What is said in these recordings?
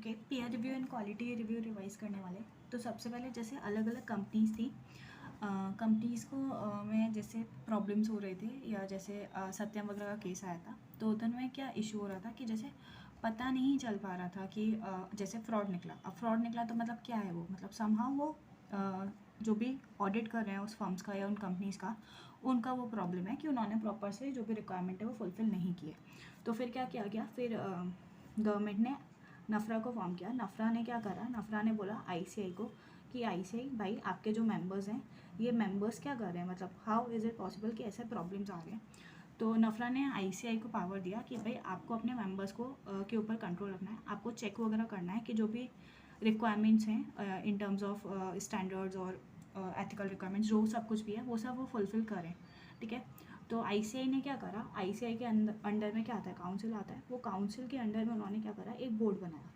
Okay, peer review and quality review revise करने वाले। तो सबसे पहले जैसे अलग अलग कंपनीज थी, कंपनीज़ को में जैसे प्रॉब्लम्स हो रहे थे, या जैसे सत्यम वगैरह का केस आया था, तो उधर में क्या इशू हो रहा था कि जैसे पता नहीं चल पा रहा था कि जैसे फ्रॉड निकला। अब फ्रॉड निकला तो मतलब क्या है वो, मतलब समहाउ वो जो भी ऑडिट कर रहे हैं उस फर्म्स का या उन कंपनीज़ का, उनका वो प्रॉब्लम है कि उन्होंने प्रॉपर से जो भी रिक्वायरमेंट है वो फुलफ़िल नहीं किए। तो फिर क्या किया गया, फिर गवर्नमेंट ने नफरा को फॉर्म किया। नफरा ने क्या करा, नफरा ने बोला आईसीआई को कि आईसीआई भाई, आपके जो मेंबर्स हैं, ये मेंबर्स क्या कर रहे हैं, मतलब हाउ इज़ इट पॉसिबल कि ऐसे प्रॉब्लम्स आ रहे हैं। तो नफरा ने आईसीआई को पावर दिया कि भाई आपको अपने मेंबर्स को के ऊपर कंट्रोल रखना है, आपको चेक वगैरह करना है कि जो भी रिक्वायरमेंट्स हैं इन टर्म्स ऑफ स्टैंडर्ड्स और एथिकल रिक्वायरमेंट्स, जो सब कुछ भी है वो सब वो फुलफ़िल करें, ठीक है। तो आईसीआई ने क्या करा, आईसीआई के अंडर में क्या आता है, काउंसिल आता है। वो काउंसिल के अंडर में उन्होंने क्या करा, एक बोर्ड बनाया,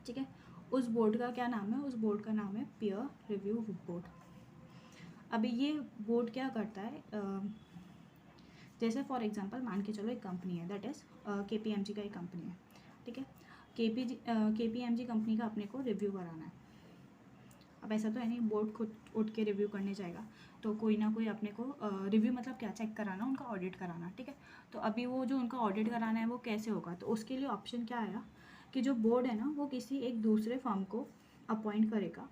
ठीक है। उस बोर्ड का क्या नाम है, उस बोर्ड का नाम है पीयर रिव्यू बोर्ड। अभी ये बोर्ड क्या करता है, जैसे फॉर एग्जांपल मान के चलो एक कंपनी है, दैट इज़ केपीएमजी का एक कंपनी है, ठीक है। केपीएमजी कंपनी का अपने को रिव्यू कराना है। अब ऐसा तो है नहीं बोर्ड खुद उठ के रिव्यू करने जाएगा, तो कोई ना कोई अपने को रिव्यू मतलब क्या, चेक कराना, उनका ऑडिट कराना, ठीक है। तो अभी वो जो उनका ऑडिट कराना है वो कैसे होगा, तो उसके लिए ऑप्शन क्या आया कि जो बोर्ड है ना वो किसी एक दूसरे फर्म को अपॉइंट करेगा।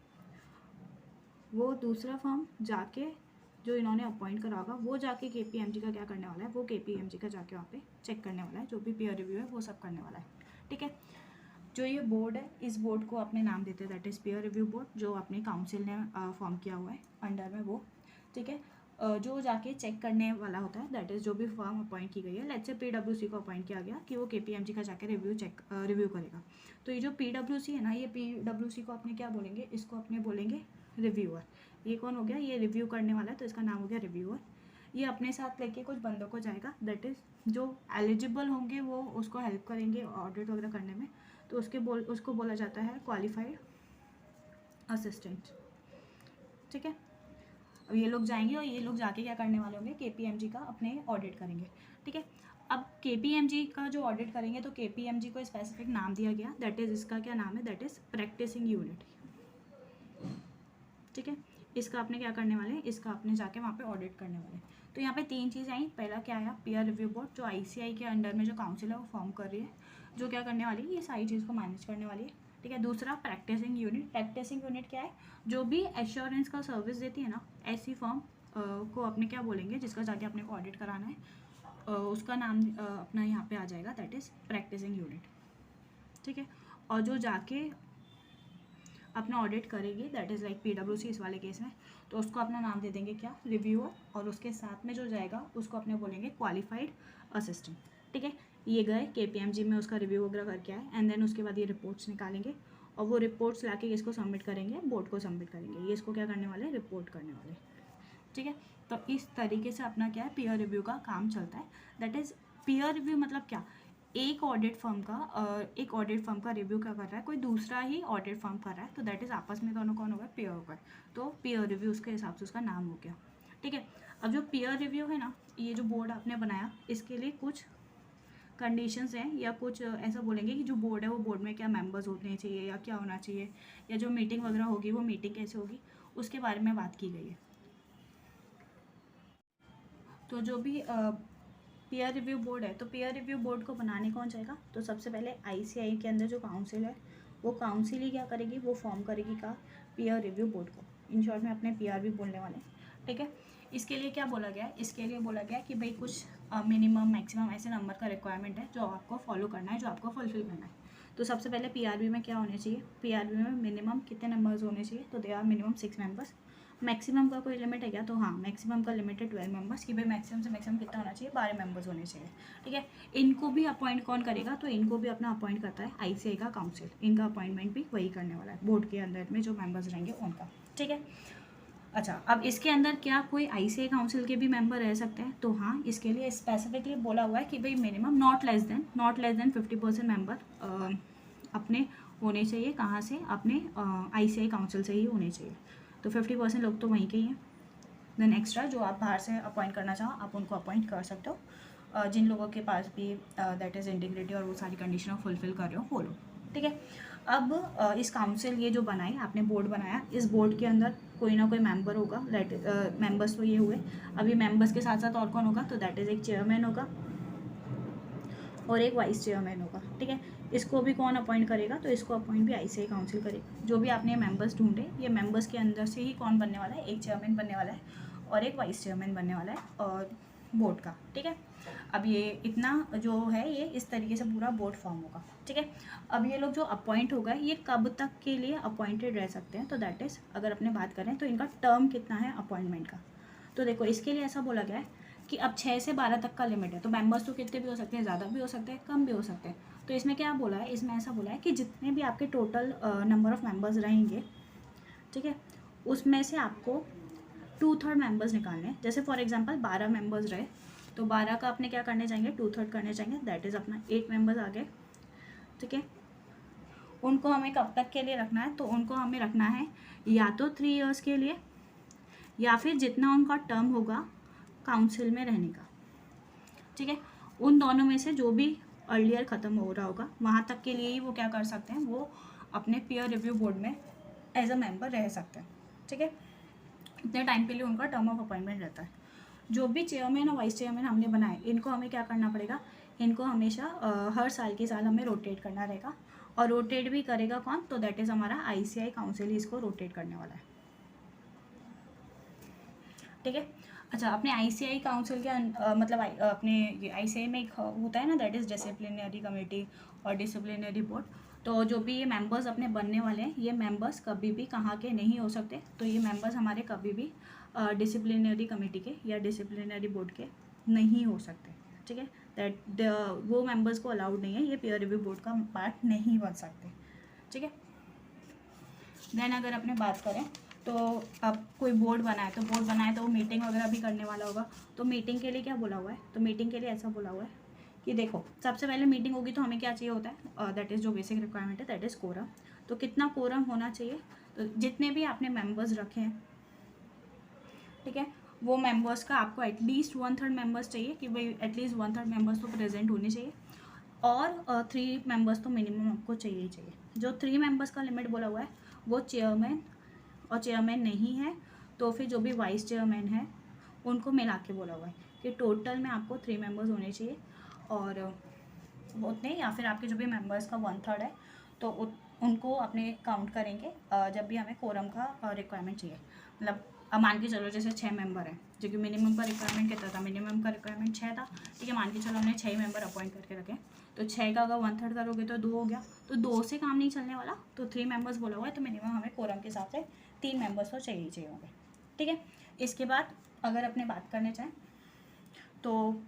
वो दूसरा फर्म जाके जो इन्होंने अपॉइंट करा होगा वो जाके केपीएमजी का क्या करने वाला है, वो केपीएमजी का जाके वहाँ पे चेक करने वाला है, जो भी पीयर रिव्यू है वो सब करने वाला है, ठीक है। जो ये बोर्ड है, इस बोर्ड को अपने नाम देते हैं, that is peer review board, जो अपने काउंसिल ने फॉर्म किया हुआ है अंडर में वो, ठीक है। जो जाके चेक करने वाला होता है, दैट इज़ जो भी फर्म अपॉइंट की गई है, लेट्स से पीडब्ल्यूसी को अपॉइंट किया गया कि वो केपीएमजी का जाके रिव्यू करेगा। तो ये जो पीडब्ल्यूसी है ना, ये पीडब्ल्यूसी को अपने क्या बोलेंगे, इसको अपने बोलेंगे रिव्यूअर। ये कौन हो गया, ये रिव्यू करने वाला है, तो इसका नाम हो गया रिव्यूअर। ये अपने साथ लेके कुछ बंदों को जाएगा, दैट इज़ जो एलिजिबल होंगे वो उसको हेल्प करेंगे ऑडिट वगैरह करने में, तो उसको बोला जाता है क्वालिफाइड असिस्टेंट, ठीक है। अब ये लोग जाएंगे और ये लोग जाके क्या करने वाले होंगे, केपीएमजी का अपने ऑडिट करेंगे, ठीक है। अब केपीएमजी का जो ऑडिट करेंगे तो केपीएमजी को स्पेसिफिक नाम दिया गया, दैट इज़ इसका क्या नाम है, दैट इज़ प्रैक्टिसिंग यूनिट, ठीक है। इसका आपने क्या करने वाले हैं, इसका आपने जाके वहाँ पे ऑडिट करने वाले हैं। तो यहाँ पे तीन चीज़ें आई, पहला क्या आया, पीयर रिव्यू बोर्ड, जो आईसीआई के अंडर में जो काउंसिल है वो फॉर्म कर रही है, जो क्या करने वाली है, ये सारी चीज़ को मैनेज करने वाली है, ठीक है। दूसरा प्रैक्टिसिंग यूनिट, प्रैक्टिसिंग यूनिट क्या है, जो भी एश्योरेंस का सर्विस देती है ना, ऐसी फर्म को अपने क्या बोलेंगे, जिसका जाके अपने को ऑडिट कराना है, उसका नाम अपना यहाँ पे आ जाएगा, दैट इज़ प्रैक्टिसिंग यूनिट, ठीक है। और जो जाके अपना ऑडिट करेगी, दैट इज़ लाइक पीडब्ल्यूसी इस वाले केस में, तो उसको अपना नाम दे देंगे क्या, रिव्यूअर, और उसके साथ में जो जाएगा उसको अपने बोलेंगे क्वालिफाइड असिस्टेंट, ठीक है। ये गए केपीएमजी में उसका रिव्यू वगैरह करके आए, एंड देन उसके बाद ये रिपोर्ट्स निकालेंगे और वो रिपोर्ट्स लाके इसको सबमिट करेंगे, बोर्ड को सबमिट करेंगे, ये इसको क्या करने वाले, रिपोर्ट करने वाले, ठीक है। तो इस तरीके से अपना क्या है, पीयर रिव्यू का काम चलता है। दैट इज़ पीयर रिव्यू मतलब क्या, एक ऑडिट फर्म का रिव्यू क्या कर रहा है, कोई दूसरा ही ऑडिट फर्म कर रहा है, तो दैट इज़ आपस में दोनों कौन हो गए, पीयर हो गए, तो पीयर रिव्यू उसके हिसाब से उसका नाम हो गया, ठीक है। अब जो पीयर रिव्यू है ना, ये जो बोर्ड आपने बनाया, इसके लिए कुछ कंडीशंस हैं, या कुछ ऐसा बोलेंगे कि जो बोर्ड है वो बोर्ड में क्या मेंबर्स होने चाहिए या क्या होना चाहिए, या जो मीटिंग वगैरह होगी वो मीटिंग कैसे होगी, उसके बारे में बात की गई है। तो जो भी पीयर रिव्यू बोर्ड है, तो पीयर रिव्यू बोर्ड को बनाने कौन जाएगा, तो सबसे पहले आईसीआई के अंदर जो काउंसिल है, वो काउंसिल ही क्या करेगी, वो फॉर्म करेगी का पीयर रिव्यू बोर्ड को, इन शॉर्ट में अपने पीआर भी बोलने वाले, ठीक है। इसके लिए क्या बोला गया है, इसके लिए बोला गया है कि भाई कुछ मिनिमम मैक्सिमम ऐसे नंबर का रिक्वायरमेंट है जो आपको फॉलो करना है, जो आपको फुलफिल करना है। तो सबसे पहले पीआरबी में क्या होने चाहिए, पीआरबी में मिनिमम कितने नंबर्स होने चाहिए, तो they are minimum 6 members. Maximum का कोई लिमिट है क्या, तो हाँ, मैक्सिमम का लिमिट है 12 मेंबर्स, कि भाई मैक्सिमम से मैक्सिमम कितना होना चाहिए, 12 मेंबर्स होने चाहिए, ठीक है। इनको भी अपॉइंट कौन करेगा, तो इनको भी अपना अपॉइंट करता है आईसीआई का काउंसिल, इनका अपॉइंटमेंट भी वही करने वाला है, बोर्ड के अंदर में जो मेंबर्स रहेंगे उनका, ठीक है। अच्छा, अब इसके अंदर क्या कोई आईसीआई काउंसिल के भी मेंबर रह सकते हैं, तो हाँ, इसके लिए स्पेसिफिकली बोला हुआ है कि भाई minimum not less than 50% member अपने होने चाहिए, कहाँ से, अपने आईसीआई काउंसिल से ही होने चाहिए। तो 50% लोग तो वहीं के ही हैं, देन एक्स्ट्रा जो आप बाहर से अपॉइंट करना चाहो आप उनको अपॉइंट कर सकते हो, जिन लोगों के पास भी दैट इज़ इंटीग्रिटी और वो सारी कंडीशन फुलफिल कर रहे हो वो लोग, ठीक है। अब इस काउंसिल ये जो बनाई आपने, बोर्ड बनाया, इस बोर्ड के अंदर कोई ना कोई मेंबर होगा। मेंबर्स तो ये हुए। अभी मेंबर्स के साथ साथ और कौन होगा, तो दैट इज़ एक चेयरमैन होगा और एक वाइस चेयरमैन होगा। ठीक है। इसको भी कौन अपॉइंट करेगा, तो इसको अपॉइंट भी ICI काउंसिल करेगा। जो भी आपने मेंबर्स ढूंढे, ये मेंबर्स के अंदर से ही कौन बनने वाला है, एक चेयरमैन बनने वाला है और एक वाइस चेयरमैन बनने वाला है और बोर्ड का। ठीक है। अब ये इतना जो है, ये इस तरीके से पूरा बोर्ड फॉर्म होगा। ठीक है। अब ये लोग जो अपॉइंट हो गए, ये कब तक के लिए अपॉइंटेड रह सकते हैं, तो दैट इज़, अगर अपने बात करें तो इनका टर्म कितना है अपॉइंटमेंट का। तो देखो, इसके लिए ऐसा बोला गया है कि अब 6 से 12 तक का लिमिट है। तो मेंबर्स तो कितने भी हो सकते हैं, ज़्यादा भी हो सकते हैं, कम भी हो सकते हैं। तो इसमें क्या बोला है, इसमें ऐसा बोला है कि जितने भी आपके टोटल नंबर ऑफ़ मेंबर्स रहेंगे, ठीक है, उसमें से आपको 2/3 मेंबर्स निकालने हैं। जैसे फॉर एग्जांपल 12 मेंबर्स रहे, तो 12 का अपने क्या करने चाहिए, 2/3 करने चाहिए। दैट इज़ अपना 8 मेंबर्स आ गए। ठीक है। उनको हमें कब तक के लिए रखना है, तो उनको हमें रखना है या तो 3 ईयर्स के लिए, या फिर जितना उनका टर्म होगा काउंसिल में रहने का। ठीक है। उन दोनों में से जो भी अर्लियर ख़त्म हो रहा होगा, वहाँ तक के लिए ही वो क्या कर सकते हैं, वो अपने पीयर रिव्यू बोर्ड में एज अ मेंबर रह सकते हैं। ठीक है। इतने टाइम के लिए उनका टर्म ऑफ अपॉइंटमेंट रहता है। जो भी चेयरमैन और वाइस चेयरमैन हमने बनाए, इनको हमें क्या करना पड़ेगा, इनको हमेशा हर साल के साल हमें रोटेट करना रहेगा। और रोटेट भी करेगा कौन, तो दैट इज़ हमारा ICI काउंसिल ही इसको रोटेट करने वाला है। ठीक है। अच्छा, अपने ICI काउंसिल के मतलब अपने ये ICI में एक होता है ना, दैट इज़ डिसिप्लिनरी कमेटी और डिसिप्लिनरी बोर्ड। तो जो भी ये मेंबर्स अपने बनने वाले हैं, ये मेंबर्स कभी भी कहाँ के नहीं हो सकते। तो ये मेंबर्स हमारे कभी भी डिसिप्लिनरी कमेटी के या डिसिप्लिनरी बोर्ड के नहीं हो सकते। ठीक है। दैट वो मेंबर्स को अलाउड नहीं है, ये पीयर रिव्यू बोर्ड का पार्ट नहीं बन सकते। ठीक है। देन अगर अपने बात करें, तो अब कोई बोर्ड बनाए, तो बोर्ड बनाए तो वो मीटिंग वगैरह भी करने वाला होगा। तो मीटिंग के लिए क्या बोला हुआ है, तो मीटिंग के लिए ऐसा बोला हुआ है कि देखो, सबसे पहले मीटिंग होगी तो हमें क्या चाहिए होता है, दैट इज़ जो बेसिक रिक्वायरमेंट है, दैट इज़ कोरम। तो कितना कोरम होना चाहिए, तो जितने भी आपने मेंबर्स रखे हैं, ठीक है, वो मेंबर्स का आपको एटलीस्ट 1/3 मेंबर्स चाहिए, कि भाई एटलीस्ट 1/3 मेंबर्स तो प्रेजेंट होने चाहिए। और 3 मेंबर्स तो मिनिमम आपको चाहिए ही चाहिए। जो 3 मेंबर्स का लिमिट बोला हुआ है, वो चेयरमैन और चेयरमैन नहीं है तो फिर जो भी वाइस चेयरमैन है, उनको मिला के बोला हुआ है कि टोटल में आपको 3 मेंबर्स होने चाहिए। और उतने, या फिर आपके जो भी मेंबर्स का 1/3 है, तो उनको अपने काउंट करेंगे जब भी हमें कोरम का रिक्वायरमेंट चाहिए। मतलब अब मान के चलो जैसे 6 मेंबर हैं, जो कि मिनिमम का रिक्वायरमेंट कितना था, मिनिमम का रिक्वायरमेंट 6 था। ठीक है, मान के चलो हमने 6 मेंबर अपॉइंट करके रखे, तो 6 का अगर 1/3 करोगे तो 2 हो गया। तो 2 से काम नहीं चलने वाला, तो 3 मेंबर्स बोला हुआ है, तो मिनिमम हमें कोरम के हिसाब से 3 मेंबर्स तो चाहिए ही चाहिए होंगे। ठीक है। इसके बाद अगर अपने बात करने चाहें, तो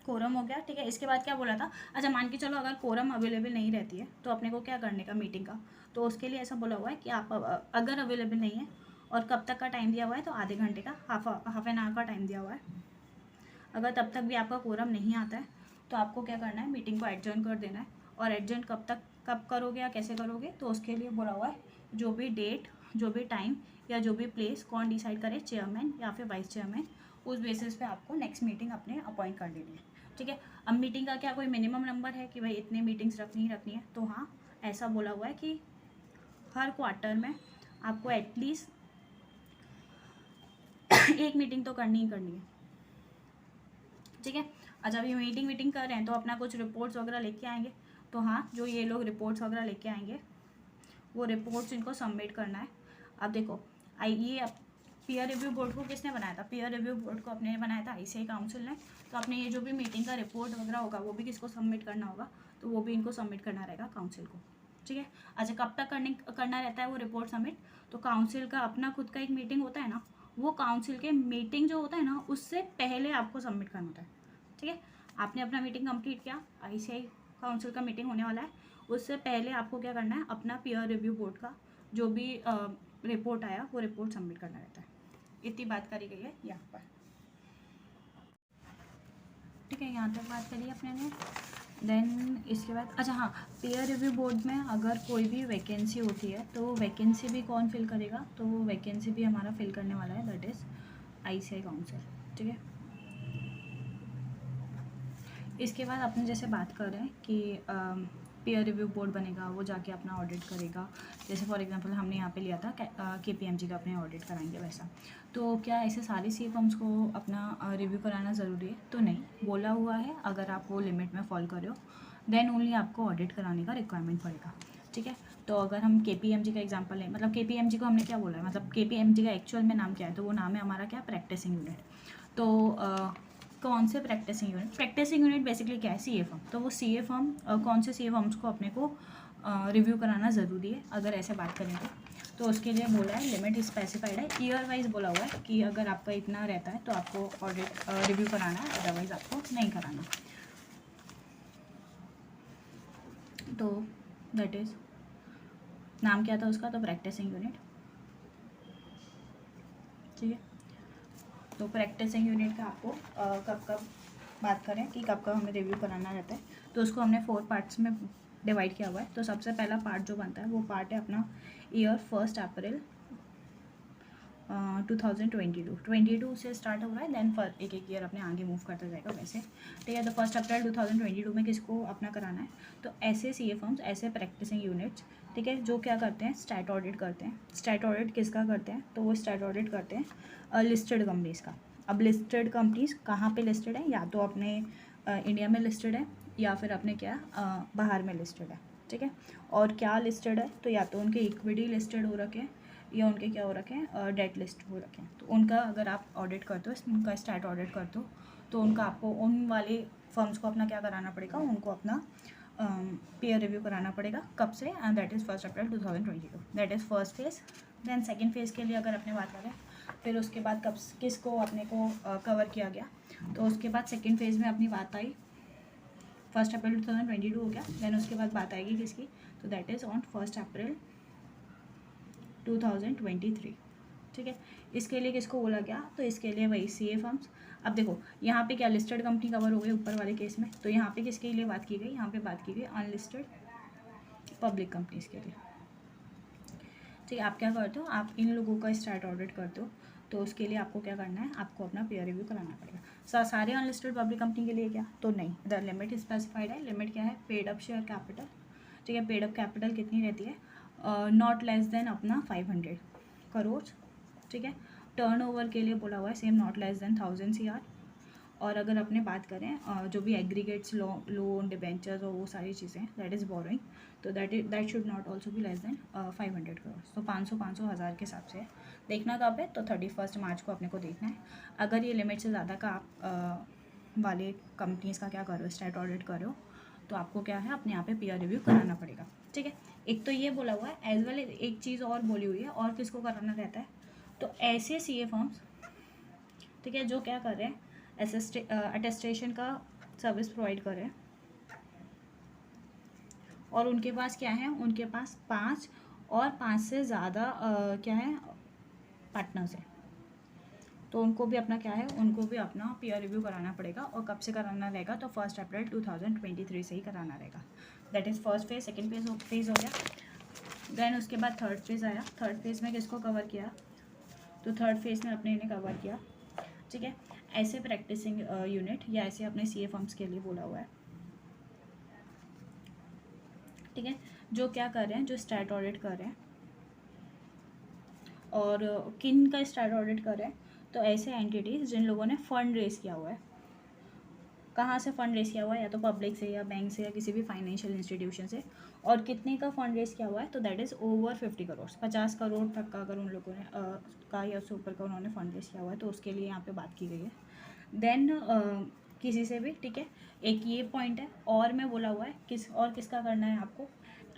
कोरम हो गया। ठीक है। इसके बाद क्या बोला था, अच्छा मान के चलो अगर कोरम अवेलेबल नहीं रहती है, तो अपने को क्या करने का मीटिंग का, तो उसके लिए ऐसा बोला हुआ है कि आप अगर अवेलेबल नहीं है और कब तक का टाइम दिया हुआ है, तो आधे घंटे का, हाफ एन आवर का टाइम दिया हुआ है। अगर तब तक भी आपका कोरम नहीं आता है, तो आपको क्या करना है, मीटिंग को एडजर्न कर देना है। और एडजर्न कब करोगे या कैसे करोगे, तो उसके लिए बोला हुआ है, जो भी डेट, जो भी टाइम या जो भी प्लेस कौन डिसाइड करे, चेयरमैन या फिर वाइस चेयरमैन, उस बेसिस पे आपको नेक्स्ट मीटिंग अपने अपॉइंट कर लेनी है। ठीक है। अब मीटिंग का क्या कोई मिनिमम नंबर है कि भाई इतने मीटिंग्स रखनी ही है, तो हाँ, ऐसा बोला हुआ है कि हर क्वार्टर में आपको एटलीस्ट एक मीटिंग तो करनी ही करनी है। ठीक है। अच्छा, अभी मीटिंग कर रहे हैं, तो अपना कुछ रिपोर्ट्स वगैरह लेके आएंगे। तो हाँ, जो ये लोग रिपोर्ट्स वगैरह लेके आएंगे, वो रिपोर्ट्स इनको सबमिट करना है। अब देखो, ये पीयर रिव्यू बोर्ड को किसने बनाया था, पीयर रिव्यू बोर्ड को अपने बनाया था ICI काउंसिल ने। तो अपने ये जो भी मीटिंग का रिपोर्ट वगैरह होगा, वो भी किसको सबमिट करना होगा, तो वो भी इनको सबमिट करना रहेगा काउंसिल को। ठीक है। अच्छा, कब तक करना रहता है वो रिपोर्ट सबमिट, तो काउंसिल का अपना खुद का एक मीटिंग होता है ना, वो काउंसिल के मीटिंग जो होता है ना, उससे पहले आपको सबमिट करना होता है। ठीक है। आपने अपना मीटिंग कंप्लीट किया, ICI काउंसिल का मीटिंग होने वाला है, उससे पहले आपको क्या करना है, अपना पीयर रिव्यू बोर्ड का जो भी रिपोर्ट आया, वो रिपोर्ट सबमिट करना रहता है। इतनी बात करी गई है यहाँ पर। ठीक है, यहाँ तक बात करी अपने ने। देन इसके बाद, अच्छा हाँ, पीयर रिव्यू बोर्ड में अगर कोई भी वैकेंसी होती है, तो वैकेंसी भी कौन फिल करेगा, तो वैकेंसी भी हमारा फिल करने वाला है, दैट इज़ ICI काउंसिल। ठीक है। इसके बाद अपने जैसे बात कर रहे हैं कि पीयर रिव्यू बोर्ड बनेगा, वो जाके अपना ऑडिट करेगा। जैसे फॉर एग्जांपल हमने यहाँ पे लिया था KPMG का अपने ऑडिट कराएंगे वैसा। तो क्या ऐसे सारे CA फर्म्स को अपना रिव्यू कराना ज़रूरी है? तो नहीं, बोला हुआ है अगर आप वो लिमिट में फॉलो करो देन ओनली आपको ऑडिट कराने का रिक्वायरमेंट पड़ेगा, ठीक है। तो अगर हम KPMG का एग्जांपल लें, मतलब KPMG को हमने क्या बोला है, मतलब KPMG का एक्चुअल में नाम क्या है, तो वो नाम है हमारा क्या, प्रैक्टिसिंग यूनिट। तो कौन से practising unit, practising unit basically क्या है, CA फर्म। तो वो CA फर्म कौन से CA फर्म्स को अपने को रिव्यू कराना ज़रूरी है अगर ऐसे बात करेंगे। तो उसके लिए बोला है, लिमिट स्पेसिफाइड है, ईयर वाइज बोला हुआ है कि अगर आपका इतना रहता है तो आपको ऑडिट रिव्यू कराना है, अदरवाइज आपको नहीं कराना। तो दैट इज़, नाम क्या था उसका, तो प्रैक्टिसिंग यूनिट, ठीक है। तो प्रैक्टिसिंग यूनिट का आपको कब कब बात करें कि कब कब हमें रिव्यू कराना रहता है, तो उसको हमने 4 पार्ट्स में डिवाइड किया हुआ है। तो सबसे पहला पार्ट जो बनता है वो पार्ट है अपना ईयर 1 अप्रैल 2022 से स्टार्ट हो रहा है, देन एक एक ईयर अपने आगे मूव करता जाएगा वैसे, ठीक है। तो 1 अप्रैल 2022 में किसको अपना कराना है, तो ऐसे CA फर्म्स, ऐसे प्रैक्टिसिंग यूनिट्स, ठीक है, जो क्या करते हैं, स्टैट ऑडिट करते हैं। स्टैट ऑडिट किसका करते हैं, तो वो स्टैट ऑडिट करते हैं लिस्टेड कंपनीज़ का। अब लिस्टेड कंपनीज़ कहाँ पे लिस्टेड है, या तो अपने इंडिया में लिस्टेड है या फिर अपने क्या बाहर में लिस्टेड है, ठीक है। और क्या लिस्टेड है, तो या तो उनके इक्विटी लिस्टेड हो रखे हैं या उनके क्या हो रखे हैं, डेट लिस्ट हो रखे हैं। तो उनका अगर आप ऑडिट करते हो, उनका स्टैट ऑडिट करते हो, तो उनका आपको उन वाले फर्म्स को अपना क्या कराना पड़ेगा, उनको अपना पीयर रिव्यू कराना पड़ेगा। कब से, and that is 1 April 2022, that is first phase. Then second phase के लिए अगर अपने बात करें, फिर उसके बाद कब किसको अपने को कवर किया गया, तो उसके बाद सेकेंड फेज़ में अपनी बात आई 1 अप्रैल 2022 हो गया। देन उसके बाद बात आएगी किसकी, तो दैट इज़ ऑन 1 अप्रैल 2023, ठीक है। इसके लिए किसको बोला गया, तो इसके लिए वही CA फर्म्स। अब देखो यहाँ पे क्या लिस्टेड कंपनी कवर हो गई ऊपर वाले केस में, तो यहाँ पे किसके लिए बात की गई, यहाँ पे बात की गई अनलिस्टेड पब्लिक कंपनीज के लिए, ठीक है। आप क्या करते हो, आप इन लोगों का स्टार्ट ऑडिट करते हो, तो उसके लिए आपको क्या करना है, आपको अपना पीयर रिव्यू कराना पड़ेगा। सारे अनलिस्टेड पब्लिक कंपनी के लिए क्या, तो नहीं, द लिमिट स्पेसिफाइड है। लिमिट क्या है, पेड अप शेयर कैपिटल, ठीक है। पेड अप कैपिटल कितनी रहती है, नॉट लेस देन अपना 500 करोड़, ठीक है। टर्नओवर के लिए बोला हुआ है same, not less than 1000 CR। और अगर अपने बात करें जो भी एग्रीगेट्स लोन डिबेंचर्स और वो सारी चीज़ें, दैट इज़ बोरोइंग, तो दैट शुड नॉट ऑल्सो भी लेस देन 500 करोड़। तो 500 हज़ार के हिसाब से देखना कब है, तो 31 मार्च को अपने को देखना है। अगर ये लिमिट से ज़्यादा का आप वाले कंपनीज़ का क्या करो, स्टैट ऑडिट करो, तो आपको क्या है, अपने यहाँ पे पीयर रिव्यू कराना पड़ेगा, ठीक है। एक तो ये बोला हुआ है, एज वेल एक चीज़ और बोली हुई है, और किसको कराना रहता है, तो ऐसे CA फर्म्स, ठीक है, जो क्या कर रहे हैं, अटेस्टेशन का सर्विस प्रोवाइड कर रहे हैं, और उनके पास क्या है, उनके पास 5 से ज़्यादा क्या है, पार्टनर्स हैं, तो उनको भी अपना क्या है, उनको भी अपना पीयर रिव्यू कराना पड़ेगा। और कब से कराना रहेगा, तो 1 अप्रैल 2023 से ही कराना रहेगा। That is first phase. Second phase हो गया, देन उसके बाद थर्ड फेज़ आया। थर्ड फेज़ में किसको कवर किया, तो थर्ड फेज़ में अपने इन्हें कवर किया, ठीक है। ऐसे प्रैक्टिसिंग यूनिट या ऐसे अपने CA फर्म्स के लिए बोला हुआ है, ठीक है, जो क्या कर रहे हैं, जो स्टैट ऑडिट कर रहे हैं। और किन का स्टैट ऑडिट कर रहे हैं, तो ऐसे एंटिटीज़ जिन लोगों ने फंड रेज किया हुआ है। कहाँ से फंड रेज किया हुआ है, या तो पब्लिक से या बैंक से या किसी भी फाइनेंशियल इंस्टीट्यूशन से, और कितने का फंड रेज किया हुआ है, तो that is over 50 crore, 50 crore तक का अगर उन लोगों ने का या उससे ऊपर का उन्होंने फंड रेज किया हुआ है, तो उसके लिए यहाँ पे बात की गई है। देन किसी से भी, ठीक है, एक ये पॉइंट है। और में बोला हुआ है किसका करना है आपको,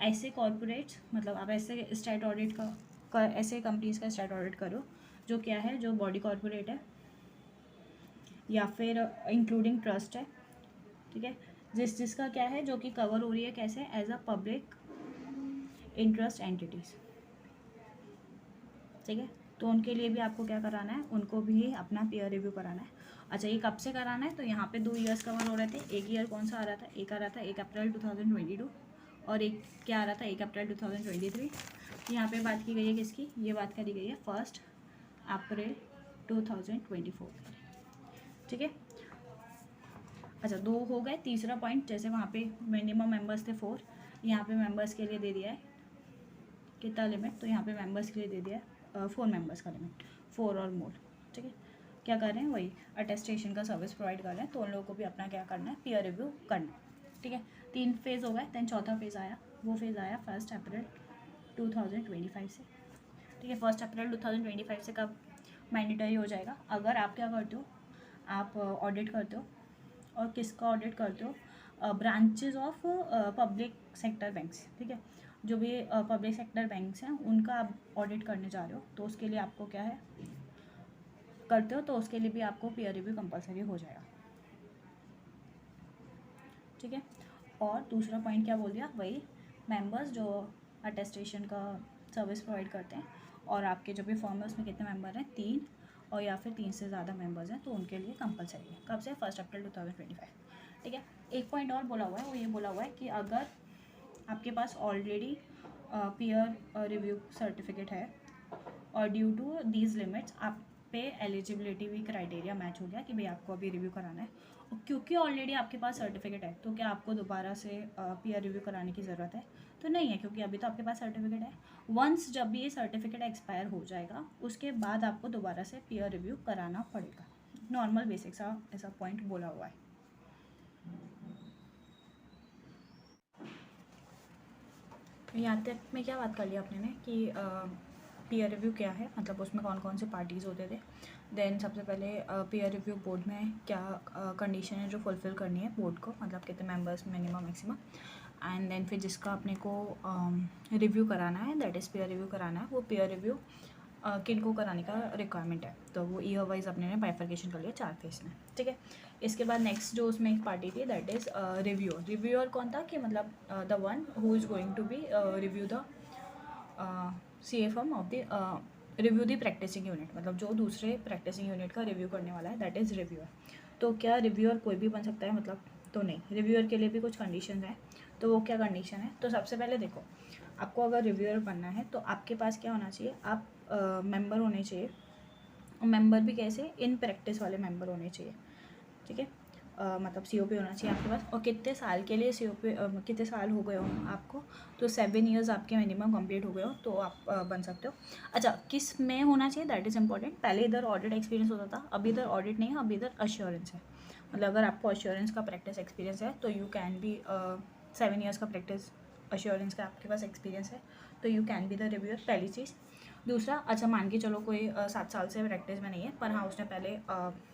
ऐसे कॉर्पोरेट्स, मतलब आप ऐसे स्टैट ऑडिट का ऐसे कंपनीज़ का स्टैट ऑडिट करो जो क्या है, जो बॉडी कॉर्पोरेट है या फिर इंक्लूडिंग ट्रस्ट है, ठीक है, जिसका क्या है, जो कि कवर हो रही है कैसे, as a public interest entities, ठीक है। तो उनके लिए भी आपको क्या कराना है, उनको भी अपना पीयर रिव्यू कराना है। अच्छा, ये कब से कराना है, तो यहाँ पे 2 ईयर्स कवर हो रहे थे। एक ईयर कौन सा आ रहा था, एक आ रहा था 1 अप्रैल 2022, और एक क्या आ रहा था, 1 अप्रैल 2023। यहाँ पे बात की गई है किसकी, ये बात करी गई है 1 अप्रैल 2024, ठीक है। अच्छा, 2 हो गए। तीसरा पॉइंट, जैसे वहाँ पे मिनिमम मेंबर्स थे 4, यहाँ पे मेंबर्स के लिए दे दिया है कितना लिमिट, तो यहाँ पे मेंबर्स के लिए दे दिया है 4 मेंबर्स का लिमिट, 4 और मोर। ठीक है, क्या कर रहे हैं, वही अटेस्टेशन का सर्विस प्रोवाइड कर रहे हैं, तो उन लोगों को भी अपना क्या करना है, पीयर रिव्यू करना है। ठीक है, 3 फेज़ हो गए, दैन चौथा फेज़ आया, वो फेज़ आया 1 अप्रैल 2025 से। ठीक है, 1 अप्रैल 2025 से कब मैंडेटरी हो जाएगा, अगर आप क्या करते हो, आप ऑडिट करते हो, और किसका ऑडिट करते हो, branches of public sector banks. ठीक है, जो भी पब्लिक सेक्टर बैंक्स हैं उनका आप ऑडिट करने जा रहे हो, तो उसके लिए आपको क्या है करते हो, तो उसके लिए भी आपको पीयर रिव्यू कंपलसरी हो जाएगा। ठीक है, और दूसरा पॉइंट क्या बोल दिया, वही मेंबर्स जो अटेस्टेशन का सर्विस प्रोवाइड करते हैं, और आपके जो भी फॉर्म है उसमें कितने मेंबर हैं, 3, और या फिर 3 से ज़्यादा मेंबर्स हैं, तो उनके लिए कंपलसरी है। कब से, 1 अप्रैल 2025। ठीक है, एक पॉइंट और बोला हुआ है, वो ये बोला हुआ है कि अगर आपके पास ऑलरेडी पीयर रिव्यू सर्टिफिकेट है और ड्यू टू दीज लिमिट्स आप पे एलिजिबिलिटी भी क्राइटेरिया मैच हो गया कि भाई आपको अभी रिव्यू कराना है, और क्योंकि ऑलरेडी आपके पास सर्टिफिकेट है, तो क्या आपको दोबारा से पीयर रिव्यू कराने की ज़रूरत है, तो नहीं है, क्योंकि अभी तो आपके पास सर्टिफिकेट है। वंस जब भी ये सर्टिफिकेट एक्सपायर हो जाएगा, उसके बाद आपको दोबारा से पीयर रिव्यू कराना पड़ेगा। नॉर्मल बेसिक सा ऐसा पॉइंट बोला हुआ है। यहाँ तक में क्या बात कर लिया आपने ने कि पीयर रिव्यू क्या है, मतलब उसमें कौन कौन से पार्टीज़ होते थे। देन सबसे पहले पीयर रिव्यू बोर्ड में क्या कंडीशन है जो फुलफ़िल करनी है बोर्ड को, मतलब कितने members minimum maximum, and then फिर जिसका अपने को रिव्यू कराना है, दैट इज़ पीयर रिव्यू कराना है, वो पीयर रिव्यू किन को कराने का रिक्वायरमेंट है, तो वो ईयर वाइज अपने ने बाइफर्केशन कर लिया 4 फेस में। ठीक है, इसके बाद नेक्स्ट जो उसमें एक पार्टी थी, दैट इज़ रिव्यूअर। रिव्यूअर कौन था कि मतलब the one who is going to be review the CFM of the review the practising unit, मतलब जो दूसरे प्रैक्टिसिंग यूनिट का रिव्यू करने वाला है, दैट इज़ रिव्यूअर। तो क्या रिव्यूअर कोई भी बन सकता है, मतलब तो नहीं, रिव्यूअर के लिए भी कुछ कंडीशन है। तो वो क्या कंडीशन है, तो सबसे पहले देखो, आपको अगर रिव्यूअर बनना है तो आपके पास क्या होना चाहिए, आप मेंबर होने चाहिए, और मेंबर भी कैसे, इन प्रैक्टिस वाले मेंबर होने चाहिए। ठीक है, मतलब COP होना चाहिए आपके पास, और कितने साल के लिए COP, कितने साल हो गए हो आपको, तो 7 ईयर्स आपके मिनिमम कंप्लीट हो गए हो तो आप बन सकते हो। अच्छा, किस में होना चाहिए, दैट इज़ इंपॉर्टेंट। पहले इधर ऑडिट एक्सपीरियंस होता था, अभी इधर ऑडिट नहीं है, अभी इधर अश्योरेंस है। मतलब अगर आपको अश्योरेंस का प्रैक्टिस एक्सपीरियंस है तो यू कैन बी 7 ईयर्स का प्रैक्टिस अश्योरेंस का आपके पास एक्सपीरियंस है, तो you can be the reviewer, पहली चीज़। दूसरा, अच्छा मान के चलो कोई 7 साल से प्रैक्टिस में नहीं है, पर हाँ उसने पहले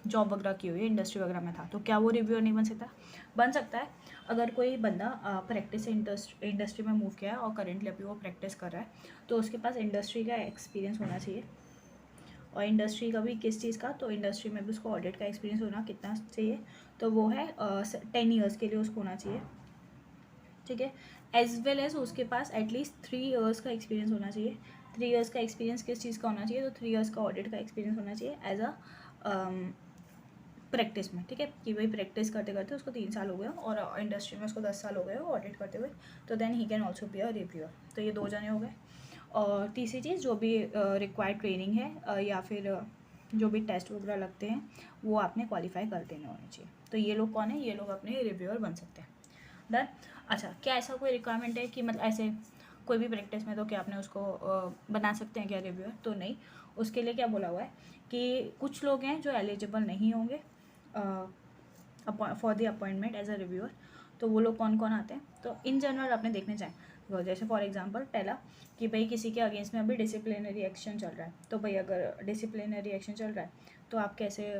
जॉब वगैरह की हुई है, इंडस्ट्री वगैरह में था, तो क्या वो रिव्यूअर नहीं बन सकता, बन सकता है। अगर कोई बंदा प्रैक्टिस से इंडस्ट्री में मूव किया है और करेंटली अभी वो प्रैक्टिस कर रहा है, तो उसके पास इंडस्ट्री का एक्सपीरियंस होना चाहिए, और इंडस्ट्री का भी किस चीज़ का, तो इंडस्ट्री में भी उसको ऑडिट का एक्सपीरियंस होना कितना चाहिए, तो वो है 10 ईयर्स के लिए उसको होना चाहिए। ठीक है, एज वेल एज उसके पास एटलीस्ट 3 ईयर्स का एक्सपीरियंस होना चाहिए। 3 ईयर्स का एक्सपीरियंस किस चीज़ का होना चाहिए, तो 3 ईयर्स का ऑडिट का एक्सपीरियंस होना चाहिए एज अ प्रैक्टिस में। ठीक है, कि भाई प्रैक्टिस करते करते उसको 3 साल हो गए और इंडस्ट्री में उसको 10 साल हो गए ऑडिट करते हुए, तो then he can also be a reviewer. तो ये 2 जने हो गए। और तीसरी चीज़, जो भी रिक्वायर्ड ट्रेनिंग है या फिर जो भी टेस्ट वगैरह लगते हैं वो आपने क्वालिफाई कर देने होने चाहिए। तो ये लोग कौन है, ये लोग अपने रिव्यूअर बन सकते हैं। डन। अच्छा, क्या ऐसा कोई रिक्वायरमेंट है कि मतलब ऐसे कोई भी प्रैक्टिस में तो क्या आपने उसको बना सकते हैं क्या रिव्यूअर, तो नहीं। उसके लिए क्या बोला हुआ है कि कुछ लोग हैं जो एलिजिबल नहीं होंगे for the appointment as a reviewer, तो वो लोग कौन कौन आते हैं, तो इन जनरल आपने देखने जाएँ तो जैसे फॉर एग्जांपल पहला कि भाई किसी के अगेंस्ट में अभी डिसिप्लिनरी एक्शन चल रहा है, तो भाई अगर डिसिप्लिनरी एक्शन चल रहा है तो आप कैसे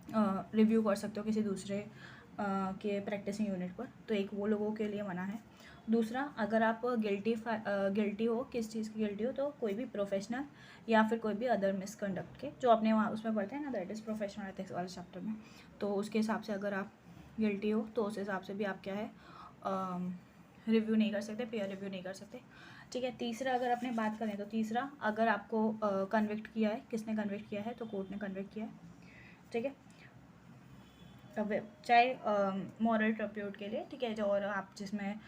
रिव्यू कर सकते हो किसी दूसरे के प्रैक्टिसिंग यूनिट पर, तो एक वो लोगों के लिए मना है। दूसरा, अगर आप गिल्टी हो, किस चीज़ की गिल्टी हो, तो कोई भी प्रोफेशनल या फिर कोई भी अदर मिसकंडक्ट के, जो अपने वहाँ उसमें पढ़ते हैं ना, दैट इज़ प्रोफेशनल एथिक्स वाले चैप्टर में, तो उसके हिसाब से अगर आप गिल्टी हो तो उस हिसाब से भी आप क्या है रिव्यू नहीं कर सकते, पीयर रिव्यू नहीं कर सकते। ठीक है, तीसरा अगर अपने बात करें तो तीसरा, अगर आपको कन्विक्ट किया है, किसने कन्विक्ट किया है, तो कोर्ट ने कन्विक्ट किया है। ठीक है, चाहे मॉरल ट्रिब्यूट के लिए, ठीक है, जो और आप जिसमें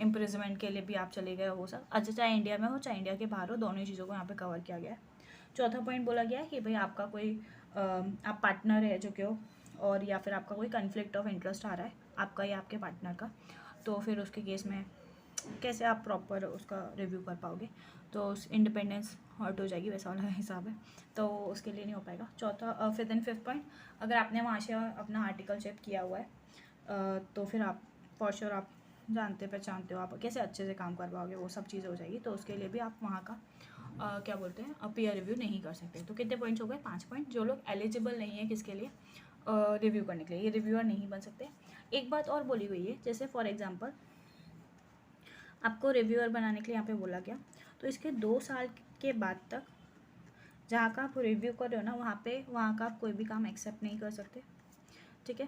इम्प्रिजमेंट के लिए भी आप चले गए वो सब, अच्छा चाहे इंडिया में हो चाहे इंडिया के बाहर हो, दोनों ही चीज़ों को यहाँ पे कवर किया गया है। चौथा पॉइंट बोला गया है कि भाई आपका कोई आप पार्टनर है जो कि हो, और या फिर आपका कोई कन्फ्लिक्ट ऑफ इंटरेस्ट आ रहा है आपका या आपके पार्टनर का, तो फिर उसके केस में कैसे आप प्रॉपर उसका रिव्यू कर पाओगे, तो इंडिपेंडेंस हर्ट हो जाएगी, वैसा वाला हिसाब है, तो उसके लिए नहीं हो पाएगा। चौथा फिर देन फिफ्थ पॉइंट, अगर आपने वहाँ से अपना आर्टिकल चेक किया हुआ है तो फिर आप फॉर श्योर आप जानते पहचानते हो, आप कैसे अच्छे से काम कर पाओगे, वो सब चीज़ें हो जाएगी। तो उसके लिए भी आप वहाँ का क्या बोलते हैं पीयर रिव्यू नहीं कर सकते। तो कितने पॉइंट्स हो गए? 5 पॉइंट। जो लोग एलिजिबल नहीं है किसके लिए, रिव्यू करने के लिए, ये रिव्यूअर नहीं बन सकते। एक बात और बोली गई है, जैसे फॉर एग्जांपल आपको रिव्यूअर बनाने के लिए यहाँ पे बोला गया, तो इसके 2 साल के बाद तक जहाँ का आप रिव्यू कर रहे हो ना, वहाँ का आप कोई भी काम एक्सेप्ट नहीं कर सकते, ठीक है।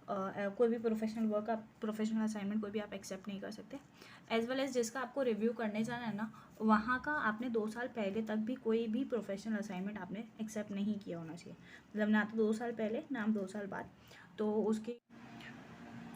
कोई भी प्रोफेशनल वर्क, आप प्रोफेशनल असाइनमेंट कोई भी आप एक्सेप्ट नहीं कर सकते। एज वेल एज जिसका आपको रिव्यू करने जाना है ना, वहाँ का आपने 2 साल पहले तक भी कोई भी प्रोफेशनल असाइनमेंट आपने एक्सेप्ट नहीं किया होना चाहिए, मतलब ना तो 2 साल पहले ना 2 साल बाद। तो उसके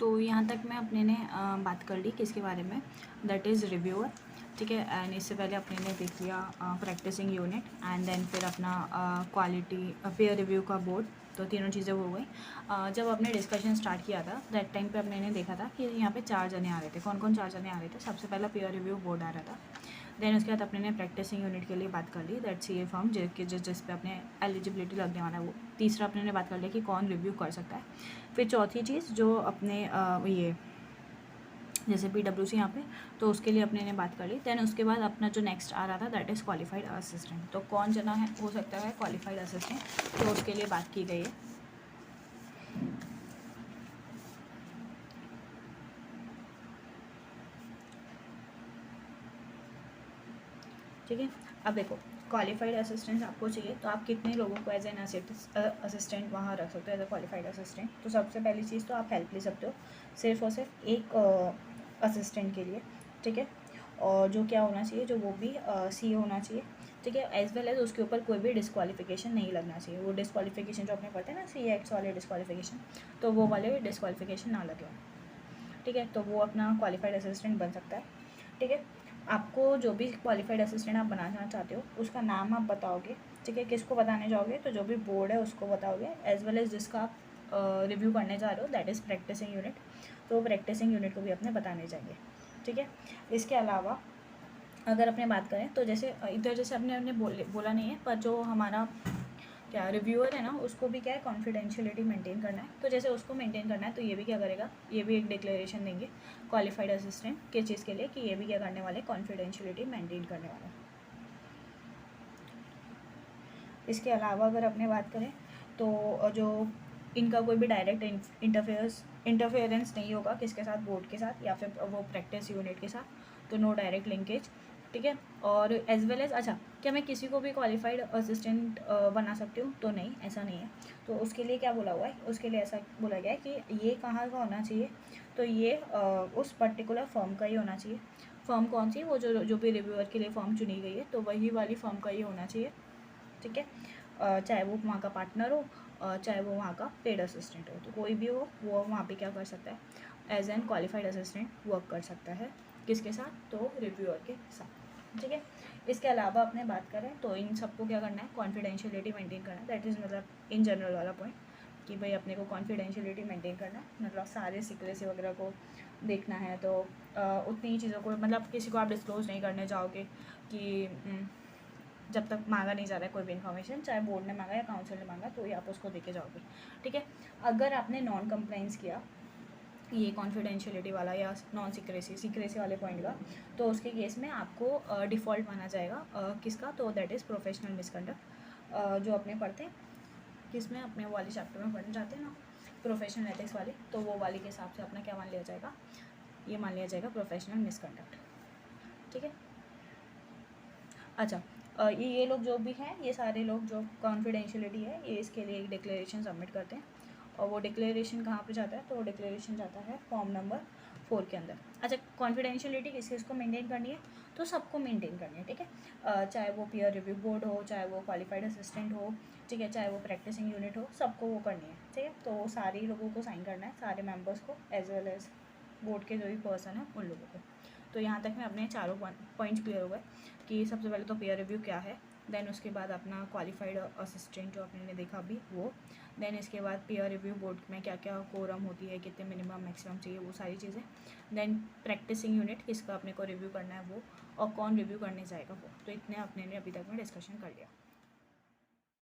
तो यहाँ तक मैं अपने ने बात कर ली किसके बारे में, दैट इज़ रिव्यूअर, ठीक है। एंड इससे पहले अपने ने देख लिया प्रैक्टिसिंग यूनिट, एंड देन फिर अपना क्वालिटी पीयर रिव्यू का बोर्ड। तो तीनों चीज़ें हो गई। जब अपने डिस्कशन स्टार्ट किया था दैट टाइम पे अपने ने देखा था कि यहाँ पे 4 जने आ रहे थे। कौन कौन 4 जने आ रहे थे? सबसे पहला पीयर रिव्यू बोर्ड आ रहा था, देन उसके बाद अपने ने प्रैक्टिसिंग यूनिट के लिए बात कर ली, दैट सी ए फॉर्म जिस पे अपने एलिजिबिलिटी लगने वाला है वो। तीसरा अपने ने बात कर लिया कि कौन रिव्यू कर सकता है। फिर चौथी चीज़ जो अपने ये जैसे PWC यहाँ पे, तो उसके लिए अपने ने बात कर ली। देन उसके बाद अपना जो नेक्स्ट आ रहा था दैट इज़ क्वालिफाइड असिस्टेंट। तो कौन जना है हो सकता है क्वालिफाइड असिस्टेंट, तो उसके लिए बात की गई है। ठीक है, अब देखो क्वालिफाइड असिस्टेंट आपको चाहिए, तो आप कितने लोगों को एज एन असिस्टेंट वहाँ रख सकते हो एज अ क्वालिफाइड असिस्टेंट। तो सबसे पहली चीज़ तो आप हेल्प ले सकते हो सिर्फ और सिर्फ एक असिस्टेंट के लिए, ठीक है। और जो क्या होना चाहिए, जो वो भी सी होना चाहिए, ठीक है। एज वेल एज उसके ऊपर कोई भी डिस्क्वालिफिकेशन नहीं लगना चाहिए। वो डिस्क्वालिफिकेशन जो अपने पढ़ते हैं ना, सी एक्ट्स वाले डिस्क्वालिफिकेशन, तो वो वाले डिस्क्वालिफिकेशन ना लगे, ठीक है। तो वो अपना क्वालिफाइड असिस्टेंट बन सकता है, ठीक है। आपको जो भी क्वालिफाइड असिस्टेंट आप बनाना चाहते हो उसका नाम आप बताओगे, ठीक है। किसको बताने जाओगे? तो जो भी बोर्ड है उसको बताओगे, एज वेल एज जिसका आप रिव्यू करने जा रहे हो दैट इज़ प्रैक्टिसिंग यूनिट, तो प्रैक्टिसिंग यूनिट को भी अपने बताने जाएंगे, ठीक है। इसके अलावा अगर अपने बात करें तो जैसे इधर जैसे अपने बोला नहीं है, पर जो हमारा क्या रिव्यूअर है ना, उसको भी क्या है कॉन्फिडेंशियलिटी मेंटेन करना है। तो जैसे उसको मेंटेन करना है तो ये भी क्या करेगा, ये भी एक डिक्लेरेशन देंगे क्वालिफाइड असिस्टेंट किस चीज़ के लिए, कि ये भी क्या करने वाले, कॉन्फिडेंशियलिटी मेंटेन करने वाले। इसके अलावा अगर अपने बात करें तो जो इनका कोई भी डायरेक्ट इंटरफेरेंस नहीं होगा किसके साथ, बोर्ड के साथ या फिर वो प्रैक्टिस यूनिट के साथ, तो नो डायरेक्ट लिंकेज, ठीक है। और एज वेल एज अच्छा, क्या मैं किसी को भी क्वालिफाइड असिस्टेंट बना सकती हूँ? तो नहीं, ऐसा नहीं है। तो उसके लिए क्या बोला हुआ है, उसके लिए ऐसा बोला गया है कि ये कहाँ का होना चाहिए, तो ये उस पर्टिकुलर फर्म का ही होना चाहिए। फर्म कौन सी? वो जो भी रिव्यूअर के लिए फर्म चुनी गई है, तो वही वाली फर्म का ही होना चाहिए, ठीक है। चाहे वो वहाँ का पार्टनर हो, चाहे वो वहाँ का पेड असिस्टेंट हो, तो कोई भी हो वो वहाँ पे क्या कर सकता है, as an qualified assistant work कर सकता है। किसके साथ? तो रिव्यूअर के साथ, ठीक है। इसके अलावा अपने बात करें तो इन सबको क्या करना है, कॉन्फिडेंशियलिटी मेंटेन करना है। दैट इज़ मतलब इन जनरल वाला पॉइंट कि भाई अपने को कॉन्फिडेंशियलिटी मेंटेन करना है, मतलब सारे सीक्रेसी वगैरह को देखना है। तो उतनी ही चीज़ों को, मतलब किसी को आप डिस्क्लोज नहीं करने जाओगे कि जब तक मांगा नहीं जा रहा है कोई भी इन्फॉर्मेशन, चाहे बोर्ड ने मांगा या काउंसिल ने मांगा, तो ये आप उसको देके जाओगे, ठीक है। अगर आपने नॉन कंप्लाइंस किया ये कॉन्फिडेंशियलिटी वाला या नॉन सीक्रेसी वाले पॉइंट का, तो उसके केस में आपको डिफ़ॉल्ट माना जाएगा किसका, तो दैट इज़ प्रोफेशनल मिसकंडक्ट, जो अपने पढ़ते हैं किसमें, अपने वाले चैप्टर में पढ़ने जाते हैं ना, प्रोफेशनल एथिक्स वाली, तो वो वाली के हिसाब से अपना क्या मान लिया जाएगा, ये मान लिया जाएगा प्रोफेशनल मिसकंडक्ट, ठीक है। अच्छा, ये लोग जो भी हैं, ये सारे लोग जो कॉन्फिडेंशियलिटी है, ये इसके लिए एक डिक्लेरेशन सबमिट करते हैं, और वो डिक्लेरेशन कहाँ पे जाता है, तो वो डिक्लेरेशन जाता है फॉर्म नंबर 4 के अंदर। अच्छा, कॉन्फिडेंशियलिटी किस किस को मेंटेन करनी है, तो सबको मेंटेन करनी है, ठीक है। चाहे वो पीयर रिव्यू बोर्ड हो, चाहे वो क्वालिफाइड असिस्टेंट हो, ठीक है, चाहे वो प्रैक्टिसिंग यूनिट हो, सबको वो करनी है, ठीक है। तो सारे लोगों को साइन करना है, सारे मेम्बर्स को, एज वेल एज बोर्ड के जो भी पर्सन है उन लोगों को। तो यहाँ तक में अपने चारों पॉइंट्स क्लियर हो गए कि सबसे पहले तो पीयर रिव्यू क्या है, देन उसके बाद अपना क्वालिफाइड असिस्टेंट जो आपने देखा अभी वो, देन इसके बाद पीयर रिव्यू बोर्ड में क्या क्या कोरम होती है, कितने मिनिमम मैक्सिमम चाहिए, वो सारी चीज़ें, देन प्रैक्टिसिंग यूनिट किसका अपने को रिव्यू करना है वो, और कौन रिव्यू करने जाएगा वो। तो इतने अपने ने अभी तक में डिस्कशन कर लिया।